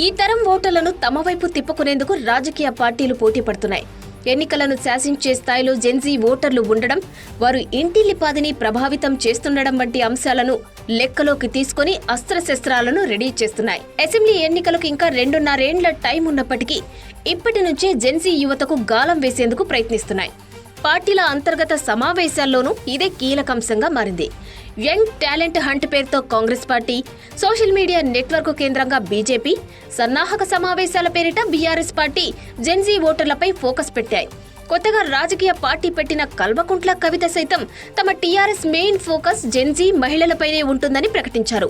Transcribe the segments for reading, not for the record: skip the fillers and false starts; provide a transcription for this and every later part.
ఈ తరం ఓటర్లను తమ వైపు తిప్పుకునేందుకు రాజకీయ పార్టీలు పోటీ పడుతున్నాయి. ఎన్నికలను శాసించే స్థాయిలో జెన్జీ ఓటర్లు ఉండడం, వారు ఇంటిల్లిపాదిని ప్రభావితం చేస్తుండడం వంటి అంశాలను లెక్కలోకి తీసుకుని అస్త్రశస్త్రాలను రెడీ చేస్తున్నాయి. అసెంబ్లీ ఎన్నికలకు ఇంకా 2.5 ఏళ్ల టైం ఉన్నప్పటికీ ఇప్పటి నుంచే జెన్జీ యువతకు గాలం వేసేందుకు ప్రయత్నిస్తున్నాయి. పార్టీల అంతర్గత సమావేశాల్లోనూ ఇదే కీలకాంశంగా మారింది. యంగ్ టాలెంట్ హంట్ పేరుతో Congress party, social media network కేంద్రంగా బీజేపీ, సన్నాహక సమావేశాల పేరిట బీఆర్ఎస్ పార్టీ జెన్జీ ఓటర్లపై ఫోకస్ పెట్టాయి. కొత్తగా రాజకీయ పార్టీ పెట్టిన కల్వకుంట్ల కవిత సైతం తమ టీఆర్ఎస్ మెయిన్ ఫోకస్ జెన్జీ మహిళలపైనే ఉంటుందని ప్రకటించారు.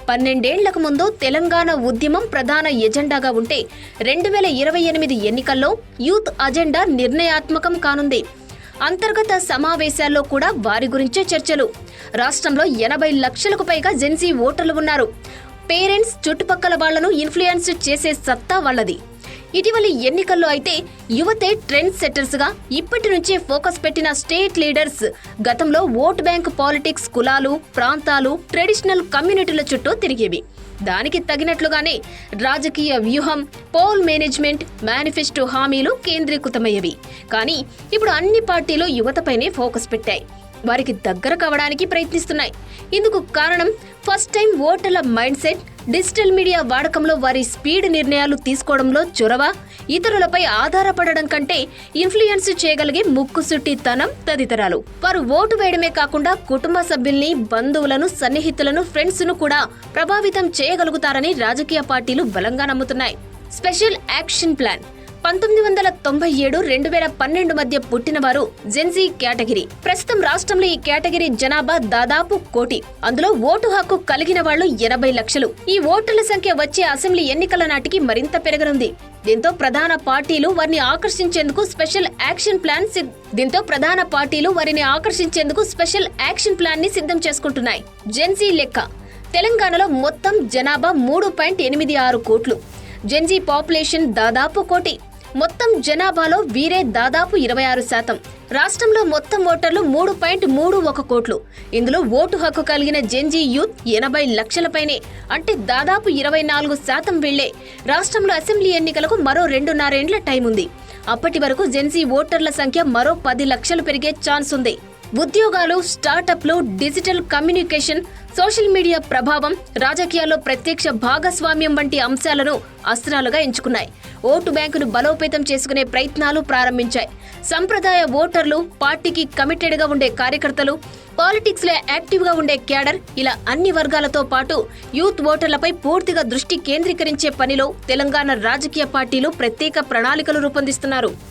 12 ఏళ్లకు ముందు తెలంగాణ ఉద్యమం ప్రధాన ఎజెండాగా ఉంటే 2028 ఎన్నికల్లో యూత్ అజెండా నిర్ణయాత్మకం కానుంది. అంతర్గత సమావేశాల్లో కూడా వారి గురించే చర్చలు. రాష్ట్రంలో 80 లక్షలకు పైగా జెన్జీ ఓటర్లు ఉన్నారు. పేరెంట్స్, చుట్టుపక్కల వాళ్లను ఇన్ఫ్లుయెన్స్ చేసే సత్తా వాళ్లది. ఇటీవలి ఎన్నికల్లో అయితే యువతే ట్రెండ్ సెట్టర్స్ గా ఇప్పటి నుంచే ఫోకస్ పెట్టిన స్టేట్ లీడర్స్ గతంలో ఓట్ బ్యాంక్ పాలిటిక్స్, కులాలు, ప్రాంతాలు, ట్రెడిషనల్ కమ్యూనిటీల చుట్టూ తిరిగేవి. దానికి తగినట్లుగానే రాజకీయ వ్యూహం, పోల్ మేనేజ్మెంట్, మేనిఫెస్టో హామీలు కేంద్రీకృతమయ్యేవి. కానీ ఇప్పుడు అన్ని పార్టీలు యువతపైనే ఫోకస్ పెట్టాయి. వారికి దగ్గర కావడానికి ప్రయత్నిస్తున్నాయి. ఇందుకు కారణం ఫస్ట్ టైం ఓటర్ల మైండ్ సెట్, డిజిటల్ మీడియా వాడకంలో వారి స్పీడ్ నిర్ణయాలు తీసుకోవడంలో చొరవ, ఇతరులపై ఆధారపడడం కంటే ఇన్ఫ్లుయెన్స్ చేయగలిగే ముక్కుసుట్టితనం తదితరాలు. వారు ఓటు వేయడమే కాకుండా కుటుంబ సభ్యుల్ని, బంధువులను, సన్నిహితులను, ఫ్రెండ్స్ ను కూడా ప్రభావితం చేయగలుగుతారని రాజకీయ పార్టీలు బలంగా నమ్ముతున్నాయి. స్పెషల్ యాక్షన్ ప్లాన్ 1997-2012 మధ్య పుట్టిన వారు జెన్జీ కేటగిరీ. ప్రస్తుతం రాష్ట్రంలో ఈ కేటగిరీ జనాభా దాదాపు 1 కోటి. అందులో ఓటు హక్కు కలిగిన వాళ్లు 80 లక్షలు. ఈ ఓటర్ల సంఖ్య వచ్చే అసెంబ్లీ ఎన్నికల నాటికి మరింత పెరగనుంది. దీంతో ప్రధాన పార్టీలు వారిని ఆకర్షించేందుకు స్పెషల్ యాక్షన్ ప్లాన్ ని సిద్ధం చేసుకుంటున్నాయి. జెన్జీ లెక్క తెలంగాణలో మొత్తం జనాభా 3.86 కోట్లు. జెన్జీ పాపులేషన్ దాదాపు 1 కోటి. మొత్తం జనాభాలో వీరే దాదాపు 26%. రాష్ట్రంలో మొత్తం ఓటర్లు 3.31 కోట్లు. ఇందులో ఓటు హక్కు కలిగిన జెన్జీ యూత్ 80 లక్షలపైనే, అంటే దాదాపు 24% వీళ్లే. రాష్ట్రంలో అసెంబ్లీ ఎన్నికలకు మరో 2.5 ఏళ్ల టైం ఉంది. అప్పటి వరకు జెన్జీ ఓటర్ల సంఖ్య మరో 10 లక్షలు పెరిగే ఛాన్స్ ఉంది. ఉద్యోగాలు, స్టార్టప్లు, డిజిటల్ కమ్యూనికేషన్, సోషల్ మీడియా ప్రభావం, రాజకీయాల్లో ప్రత్యక్ష భాగస్వామ్యం వంటి అంశాలను అస్త్రాలుగా ఎంచుకున్నాయి. ఓటు బ్యాంకును బలోపేతం చేసుకునే ప్రయత్నాలు ప్రారంభించాయి. సంప్రదాయ ఓటర్లు, పార్టీకి కమిటెడ్ గా ఉండే కార్యకర్తలు, పాలిటిక్స్ లో యాక్టివ్ గా ఉండే క్యాడర్, ఇలా అన్ని వర్గాలతో పాటు యూత్ ఓటర్లపై పూర్తిగా దృష్టి కేంద్రీకరించే పనిలో తెలంగాణ రాజకీయ పార్టీలు ప్రత్యేక ప్రణాళికలు రూపొందిస్తున్నారు.